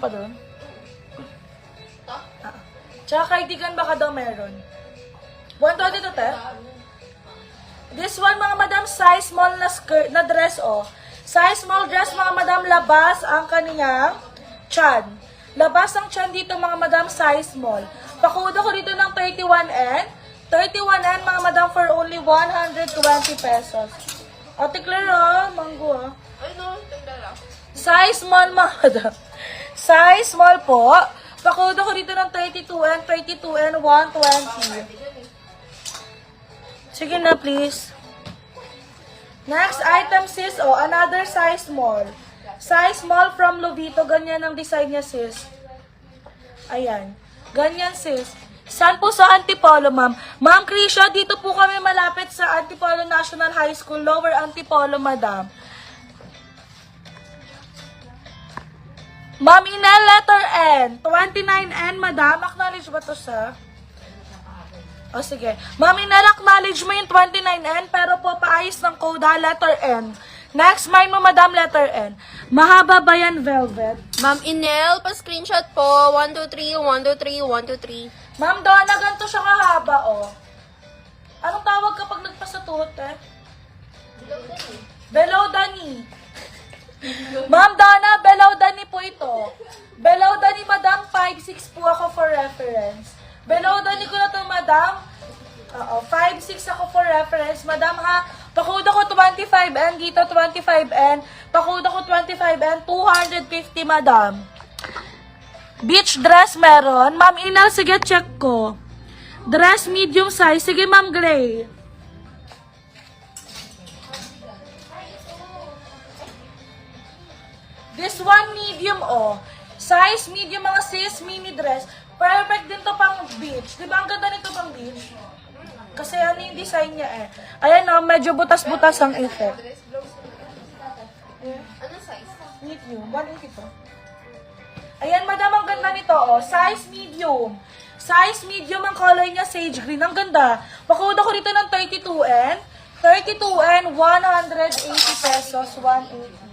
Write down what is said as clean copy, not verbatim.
pa doon? Tsaka cardigan baka daw meron. 120 to, te? This one, mga madam, size small na skirt, na dress, oh. Size small dress, mga madam, labas ang kaniyang tiyan. Labas ang tiyan dito, mga madam, size small. Pakuda ko dito ng 31N. 31N, mga madam, for only 120 pesos. Ate Claire, oh, manggo, oh. Ay, no, tanda lang. Size small, mga madam. Size small po. Pakuda ko dito ng 32N, 32N, 120. Sige na, please. Next item, sis. Oh, another size small. Size small from Lovito. Ganyan ang design niya, sis. Ayan. Ganyan, sis. Saan po sa Antipolo, ma'am? Ma'am Krisha, dito po kami malapit sa Antipolo National High School, Lower Antipolo, madam. Ma'am, Inel, letter N. 29N, madam. Acknowledge ba to sa? O, sige. Ma'am, inal-acknowledge mo yung 29N, pero po paayos ng code, letter N. Next, mine mo, madam, letter N. Mahaba ba yan, velvet? Ma'am Inel, pa-screenshot po. 123, 123, 123. Ma'am Donna, ganito siya kahaba, oh. Anong tawag kapag nagpasatuhot, eh? Below the knee. Ma'am Donna, below the knee po ito. Below the knee, madam, 5'6" po ako for reference. Below the knee ko na to, madam. 5'6" ako for reference. Madam, ha? Pakuda ko 25N dito, 25N. Pakuda ko 25N, 250, madam. Beach dress meron. Ma'am Inal, sige, check ko. Dress medium size. Sige, ma'am Gray. This one medium, oh. Size medium, mga sis, mini dress. Perfect din to pang beach. Diba ang ganda nito pang beach? Kasi ano yung design niya, eh. Ayan, oh, medyo butas-butas ang effect. Ano size? Medium. 180 to. Ayan, madam, ang ganda nito, oh. Size medium. Size medium ang color niya, sage green. Ang ganda. Pakuda ko dito ng 32N. 32N, 180 pesos, 180.